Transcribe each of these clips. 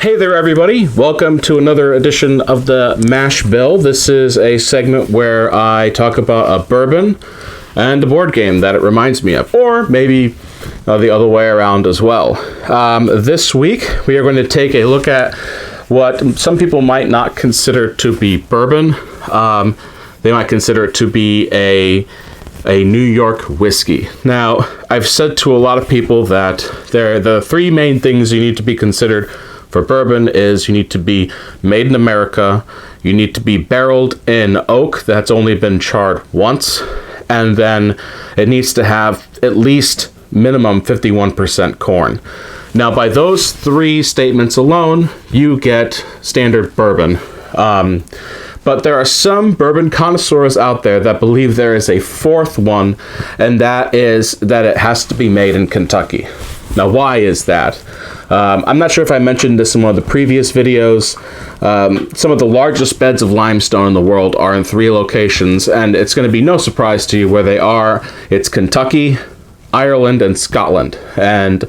Hey there, everybody. Welcome to another edition of the Mash Bill. This is a segment where I talk about a bourbon and a board game that it reminds me of, or maybe the other way around as well. This week, we are going to take a look at what some people might not consider to be bourbon. They might consider it to be a New York whiskey. Now, I've said to a lot of people that the three main things you need to be considered for bourbon is you need to be made in America, you need to be barreled in oak that's only been charred once, and then it needs to have at least minimum 51% corn. Now, by those three statements alone, you get standard bourbon. But there are some bourbon connoisseurs out there that believe there is a fourth one, and that is that it has to be made in Kentucky. Now, why is that? I'm not sure if I mentioned this in one of the previous videos. Some of the largest beds of limestone in the world are in three locations, and it's going to be no surprise to you where they are. It's Kentucky, Ireland, and Scotland. And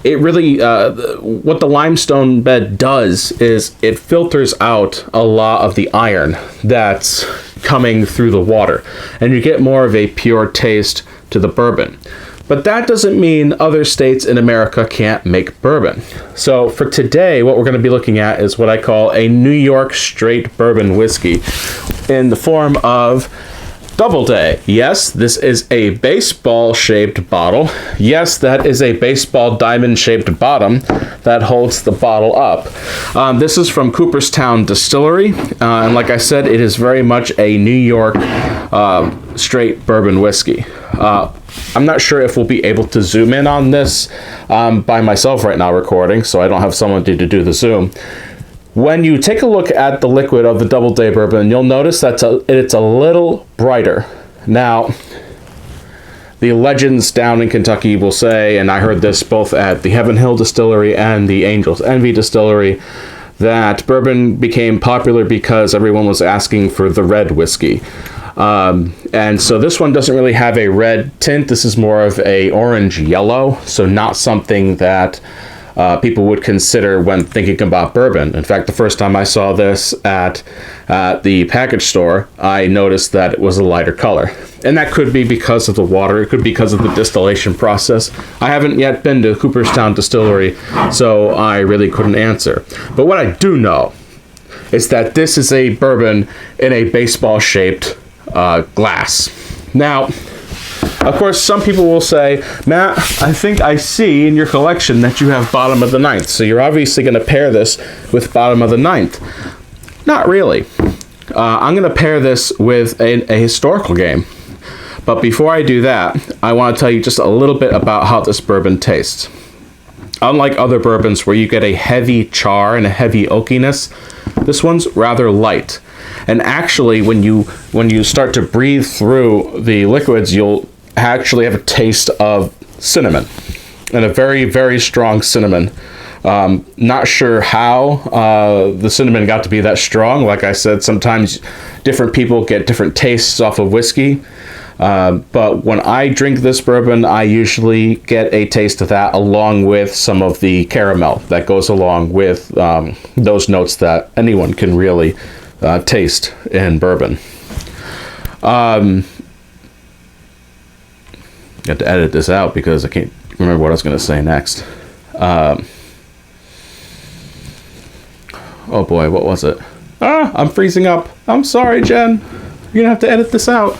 it really, what the limestone bed does is it filters out a lot of the iron that's coming through the water, and you get more of a pure taste to the bourbon. But that doesn't mean other states in America can't make bourbon. So for today, what we're going to be looking at is what I call a New York straight bourbon whiskey in the form of Doubleday. Yes, this is a baseball-shaped bottle. Yes, that is a baseball diamond-shaped bottom that holds the bottle up. This is from Cooperstown Distillery, and like I said, it is very much a New York straight bourbon whiskey. I'm not sure if we'll be able to zoom in on this by myself right now recording, so I don't have someone to do the zoom. When you take a look at the liquid of the Doubleday bourbon, you'll notice that it's a little brighter. Now, the legends down in Kentucky will say, and I heard this both at the Heaven Hill Distillery and the Angel's Envy Distillery, that bourbon became popular because everyone was asking for the red whiskey. And so this one doesn't really have a red tint. This is more of a orange yellow, so not something that people would consider when thinking about bourbon. In fact, the first time I saw this at the package store, I noticed that it was a lighter color. And that could be because of the water. It could be because of the distillation process. I haven't yet been to Cooperstown Distillery, so I really couldn't answer. But what I do know is that this is a bourbon in a baseball-shaped glass. Now, of course, some people will say, Matt, I think I see in your collection that you have bottom of the ninth, so you're obviously going to pair this with bottom of the ninth. Not really. I'm going to pair this with a historical game. But before I do that, I want to tell you just a little bit about how this bourbon tastes. Unlike other bourbons where you get a heavy char and a heavy oakiness, this one's rather light. And actually, when you start to breathe through the liquids, you'll actually have a taste of cinnamon, and a very, very strong cinnamon. Not sure how the cinnamon got to be that strong. Like I said, sometimes different people get different tastes off of whiskey. But when I drink this bourbon, I usually get a taste of that along with some of the caramel that goes along with those notes that anyone can really taste in bourbon. Got to edit this out because I can't remember what I was going to say next. Oh boy, what was it? I'm freezing up. I'm sorry, Jen. You're going to have to edit this out.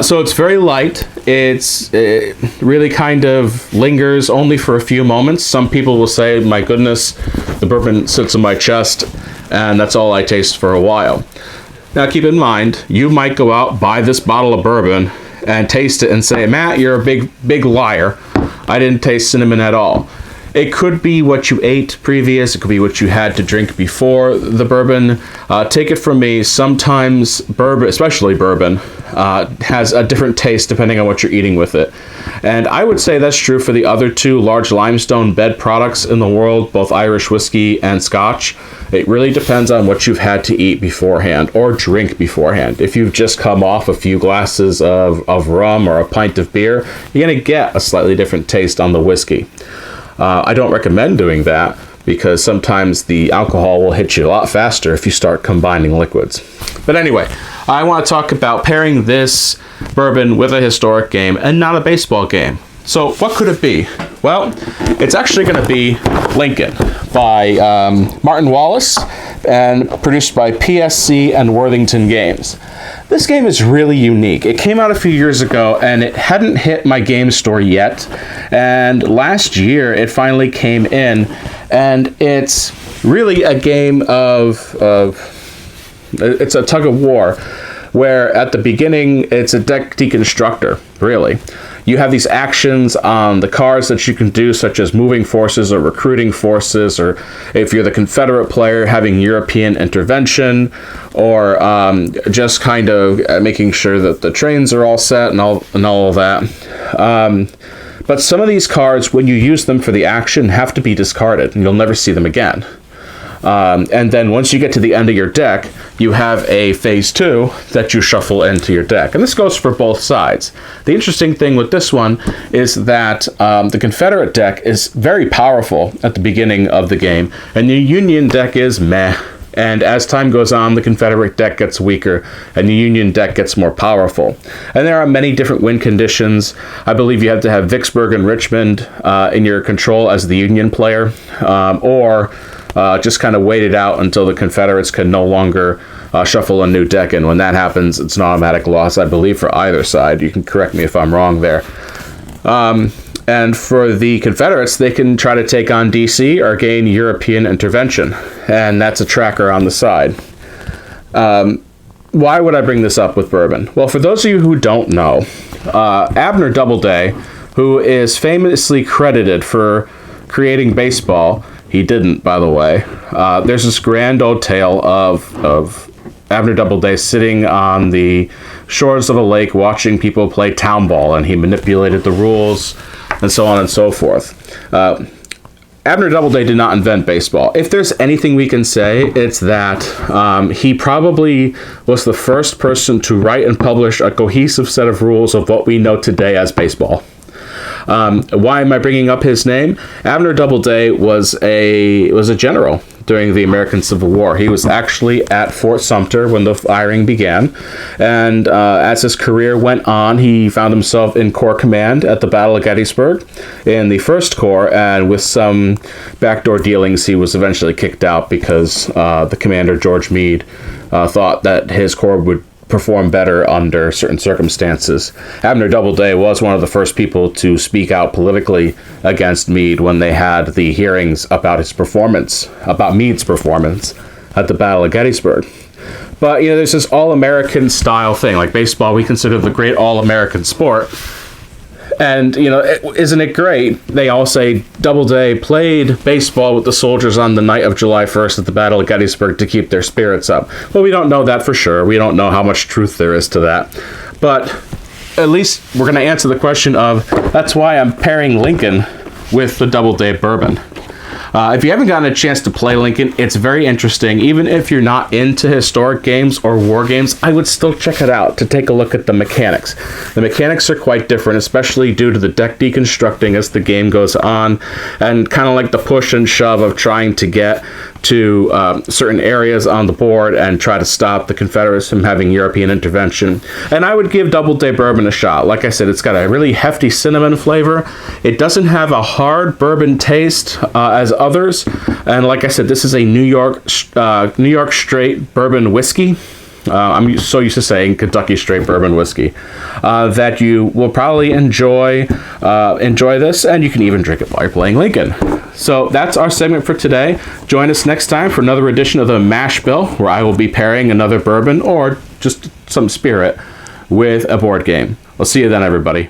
So it's very light. It really kind of lingers only for a few moments. Some people will say, my goodness, the bourbon sits in my chest, and that's all I taste for a while. Now keep in mind, you might go out, buy this bottle of bourbon, and taste it and say, Matt, you're a big liar. I didn't taste cinnamon at all. It could be what you ate previous. It could be what you had to drink before the bourbon. Take it from me, sometimes bourbon, especially bourbon, has a different taste depending on what you're eating with it. And I would say that's true for the other two large limestone bed products in the world, both Irish whiskey and Scotch. It really depends on what you've had to eat beforehand or drink beforehand. If you've just come off a few glasses of rum or a pint of beer, you're going to get a slightly different taste on the whiskey. I don't recommend doing that, because sometimes the alcohol will hit you a lot faster if you start combining liquids. But anyway, I want to talk about pairing this bourbon with a historic game and not a baseball game. So what could it be? Well, it's actually going to be Lincoln by Martin Wallace and produced by PSC and Worthington Games. This game is really unique. It came out a few years ago and it hadn't hit my game store yet. And last year it finally came in, and it's really a game of it's a tug of war, where at the beginning it's a deck deconstructor, really. You have these actions on the cards that you can do, such as moving forces or recruiting forces, or if you're the Confederate player, having European intervention, or just kind of making sure that the trains are all set and all of that. But some of these cards, when you use them for the action, have to be discarded, and you'll never see them again. And then once you get to the end of your deck, you have a phase 2 that you shuffle into your deck. And this goes for both sides. The interesting thing with this one is that the Confederate deck is very powerful at the beginning of the game, and the Union deck is meh. And as time goes on, the Confederate deck gets weaker, and the Union deck gets more powerful. And there are many different win conditions. I believe you have to have Vicksburg and Richmond in your control as the Union player, or just kind of wait it out until the Confederates can no longer shuffle a new deck. And when that happens, it's an automatic loss, I believe, for either side. You can correct me if I'm wrong there. And for the Confederates, they can try to take on DC or gain European intervention. And that's a tracker on the side. Why would I bring this up with bourbon? Well, for those of you who don't know, Abner Doubleday, who is famously credited for creating baseball, he didn't, by the way. There's this grand old tale of Abner Doubleday sitting on the shores of a lake watching people play town ball, and he manipulated the rules and so on and so forth. Abner Doubleday did not invent baseball. If there's anything we can say, it's that he probably was the first person to write and publish a cohesive set of rules of what we know today as baseball. Why am I bringing up his name? Abner Doubleday was a general during the American Civil War. He was actually at Fort Sumter when the firing began, and as his career went on, he found himself in Corps Command at the Battle of Gettysburg in the 1st Corps, and with some backdoor dealings, he was eventually kicked out because the commander, George Meade, thought that his corps would perform better under certain circumstances. Abner Doubleday was one of the first people to speak out politically against Meade when they had the hearings about his performance, about Meade's performance at the Battle of Gettysburg. But, you know, there's this all-American style thing. Like baseball, we consider the great all-American sport. And, you know, isn't it great? They all say Doubleday played baseball with the soldiers on the night of July 1st at the Battle of Gettysburg to keep their spirits up. Well, we don't know that for sure. We don't know how much truth there is to that. But at least we're going to answer the question of, that's why I'm pairing Lincoln with the Doubleday Bourbon. If you haven't gotten a chance to play Lincoln, it's very interesting. Even if you're not into historic games or war games, I would still check it out to take a look at the mechanics. The mechanics are quite different, especially due to the deck deconstructing as the game goes on, and kind of like the push and shove of trying to get to certain areas on the board and try to stop the Confederates from having European intervention. And I would give Doubleday Bourbon a shot. Like I said, it's got a really hefty cinnamon flavor. It doesn't have a hard bourbon taste as others. And like I said, this is a New York straight bourbon whiskey. I'm so used to saying Kentucky straight bourbon whiskey that you will probably enjoy this, and you can even drink it while you're playing Lincoln. So that's our segment for today. Join us next time for another edition of the Mash Bill, where I will be pairing another bourbon or just some spirit with a board game. I'll see you then, everybody.